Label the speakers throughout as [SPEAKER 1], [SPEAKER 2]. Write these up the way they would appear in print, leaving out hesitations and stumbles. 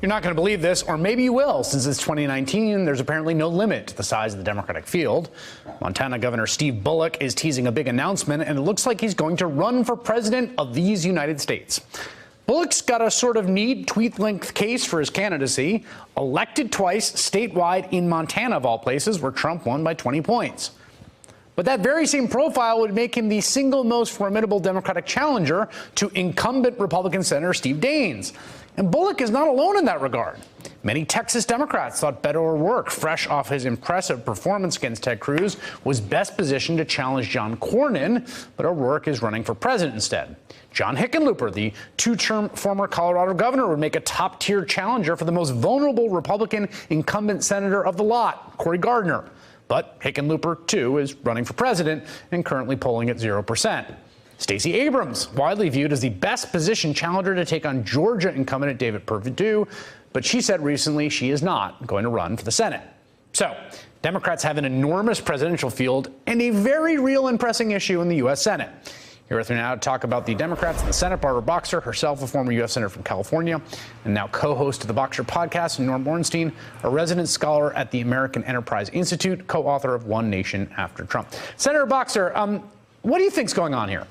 [SPEAKER 1] You're not going to believe this, or maybe you will, since it's 2019, there's apparently no limit to the size of the Democratic field. Montana Governor Steve Bullock is teasing a big announcement, and it looks like he's going to run for president of these United States. Bullock's got a sort of neat tweet-length case for his candidacy, elected twice statewide in Montana, of all places, where Trump won by 20 points. But that very same profile would make him the single most formidable Democratic challenger to incumbent Republican Senator Steve Daines. And Bullock is not alone in that regard. Many Texas Democrats thought Beto O'Rourke, fresh off his impressive performance against Ted Cruz, was best positioned to challenge John Cornyn, but O'Rourke is running for president instead. John Hickenlooper, the two-term former Colorado governor, would make a top-tier challenger for the most vulnerable Republican incumbent senator of the lot, Cory Gardner. But Hickenlooper, too, is running for president and currently polling at 0%. Stacey Abrams, widely viewed as the best positioned challenger to take on Georgia incumbent David Perdue, but she said recently she is not going to run for the Senate. So, Democrats have an enormous presidential field and a very real and pressing issue in the U.S. Senate. Here with me now to talk about the Democrats in the Senate, Barbara Boxer, herself a former U.S. Senator from California, and now co-host of the Boxer podcast, and Norm Ornstein, a resident scholar at the American Enterprise Institute, co-author of One Nation After Trump. Senator Boxer, what do you think's going on here?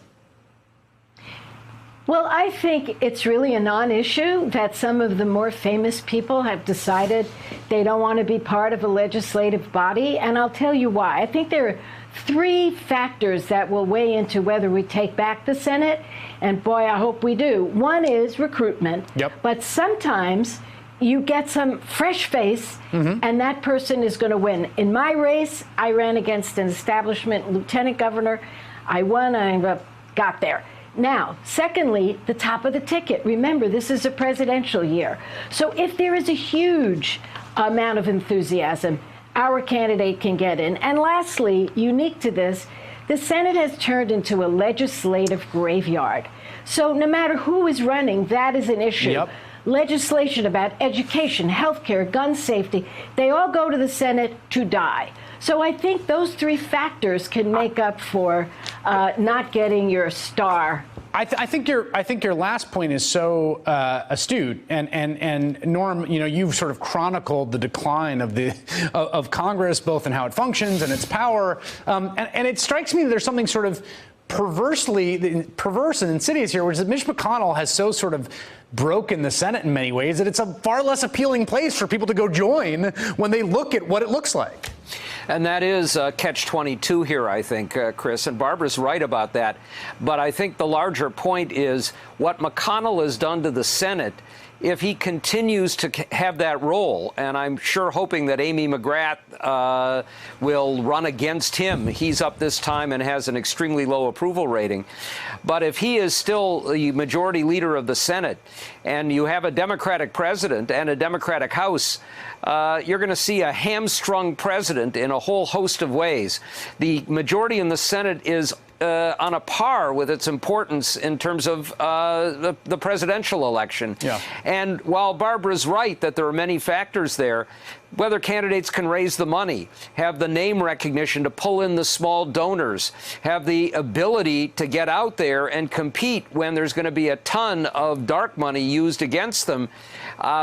[SPEAKER 2] Well, I think it's really a non-issue that some of the more famous people have decided they don't want to be part of a legislative body, and I'll tell you why. I think there are three factors that will weigh into whether we take back the Senate, and boy, I hope we do. One is recruitment, but sometimes you get some fresh face, and that person is going to win. In my race, I ran against an establishment lieutenant governor. I won, I got there. Now, secondly, the top of the ticket. Remember, this is a presidential year. So if there is a huge amount of enthusiasm, our candidate can get in. And lastly, unique to this, the Senate has turned into a legislative graveyard. So no matter who is running, that is an issue. Legislation about education, healthcare, gun safety, they all go to the Senate to die. So I think those three factors can make up for not getting your star.
[SPEAKER 1] I think your last point is so astute, and Norm, you know, you've sort of chronicled the decline of Congress, both in how it functions and its power, and it strikes me that there's something sort of perverse and insidious here, which is that Mitch McConnell has so sort of broken the Senate in many ways that it's a far less appealing place for people to go join when they look at what it looks like.
[SPEAKER 3] And that is catch-22 here, I think, Chris, and Barbara's right about that. But I think the larger point is what McConnell has done to the Senate. If he continues to have that role, and I'm sure hoping that Amy McGrath will run against him. He's up this time and has an extremely low approval rating. But if he is still the majority leader of the Senate, and you have a Democratic president and a Democratic House, you're going to see a hamstrung president in a whole host of ways. The majority in the Senate is on a par with its importance in terms of the presidential election. And while Barbara's right that there are many factors there, whether candidates can raise the money, have the name recognition to pull in the small donors, have the ability to get out there and compete when there's going to be a ton of dark money used against them,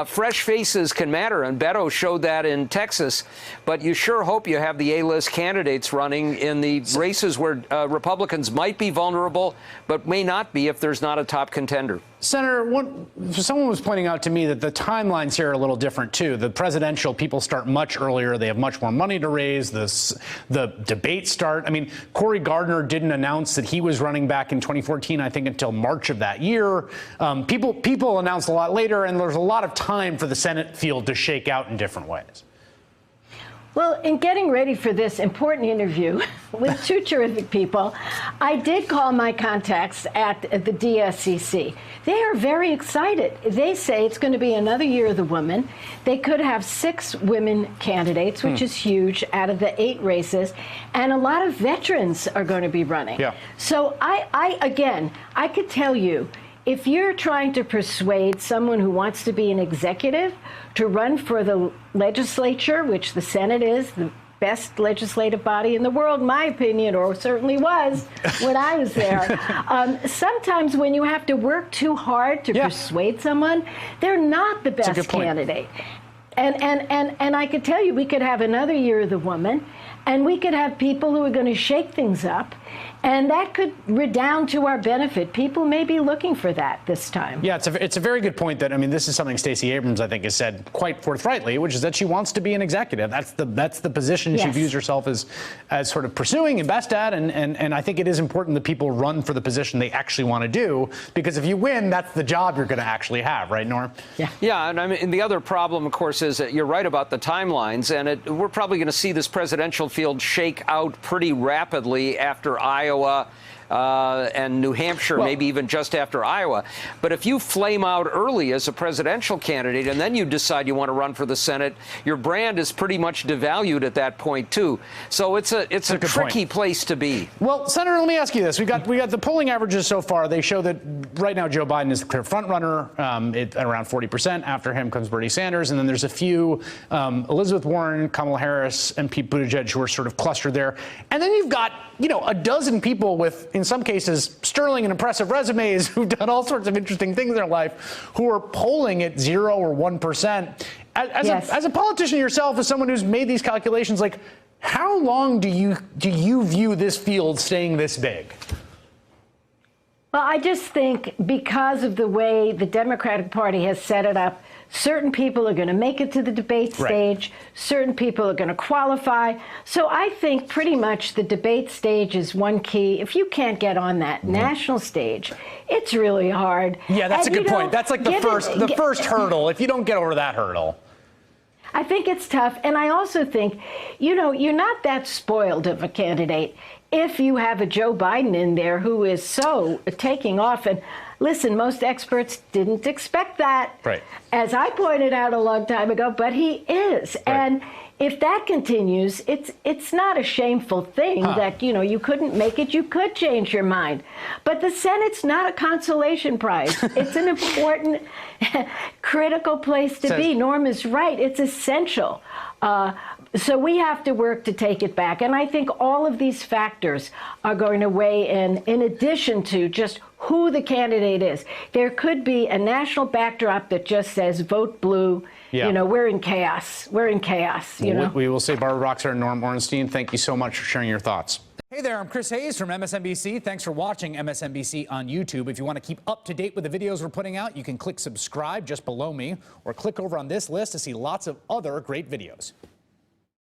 [SPEAKER 3] fresh faces can matter, and Beto showed that in Texas. But you sure hope you have the A-list candidates running in the races where Republicans might be vulnerable, but may not be if there's not a top contender.
[SPEAKER 1] Senator, someone was pointing out to me that the timelines here are a little different, too. The presidential people start much earlier. They have much more money to raise. The debates start. I mean, Cory Gardner didn't announce that he was running back in 2014, I think, until March of that year. People announced a lot later, and there's a lot of time for the Senate field to shake out in different ways.
[SPEAKER 2] Well, in getting ready for this important interview with two terrific people, I did call my contacts at the DSCC. They are very excited. They say it's going to be another year of the woman. They could have 6 women candidates, which is huge, out of the 8 races, and a lot of veterans are going to be running. So I could tell you, if you're trying to persuade someone who wants to be an executive to run for the legislature, which the Senate is, the best legislative body in the world, in my opinion, or certainly was when I was there. Sometimes when you have to work too hard to persuade someone, they're not the best candidate. And I could tell you, we could have another year of the woman, and we could have people who are going to shake things up, and that could redound to our benefit. People may be looking for that this time.
[SPEAKER 1] Yeah, it's a very good point that, I mean, this is something Stacey Abrams, I think, has said quite forthrightly, which is that she wants to be an executive. That's the position she views herself as sort of pursuing and best at, and I think it is important that people run for the position they actually want to do, because if you win, that's the job you're going to actually have, right, Norm?
[SPEAKER 3] Yeah, and I mean, the other problem, of course, is that you're right about the timelines, and we're probably going to see this presidential field shake out pretty rapidly after Iowa and New Hampshire, maybe even just after Iowa. But if you flame out early as a presidential candidate and then you decide you want to run for the Senate, your brand is pretty much devalued at that point, too. So it's a tricky place to be.
[SPEAKER 1] Well, Senator, let me ask you this. We got the polling averages so far. They show that right now Joe Biden is the clear front runner at around 40%. After him comes Bernie Sanders. And then there's a few Elizabeth Warren, Kamala Harris, and Pete Buttigieg who are sort of clustered there. And then you've got, a dozen people with, in some cases, sterling and impressive resumes who've done all sorts of interesting things in their life who are polling at 0 or 1%. As a politician yourself, as someone who's made these calculations, like, how long do you view this field staying this big?
[SPEAKER 2] Well, I just think because of the way the Democratic Party has set it up, certain people are going to make it to the debate stage. Certain people are going to qualify. So I think pretty much the debate stage is one key. If you can't get on that national stage, it's really hard.
[SPEAKER 1] Yeah, that's a good point. That's like the first hurdle. If you don't get over that hurdle.
[SPEAKER 2] I think it's tough. And I also think, you're not that spoiled of a candidate if you have a Joe Biden in there who is so taking off. And listen, most experts didn't expect that, as I pointed out a long time ago, but he is. And if that continues, it's not a shameful thing that, you couldn't make it. You could change your mind. But the Senate's not a consolation prize. It's an important, critical place to be. Norm is right. It's essential. So we have to work to take it back. And I think all of these factors are going to weigh in addition to just who the candidate is. There could be a national backdrop that just says vote blue. We're in chaos. We're in chaos.
[SPEAKER 1] We will say Barbara Boxer and Norm Ornstein, thank you so much for sharing your thoughts.
[SPEAKER 4] Hey there, I'm Chris Hayes from MSNBC. Thanks for watching MSNBC on YouTube. If you want to keep up to date with the videos we're putting out, you can click subscribe just below me or click over on this list to see lots of other great videos.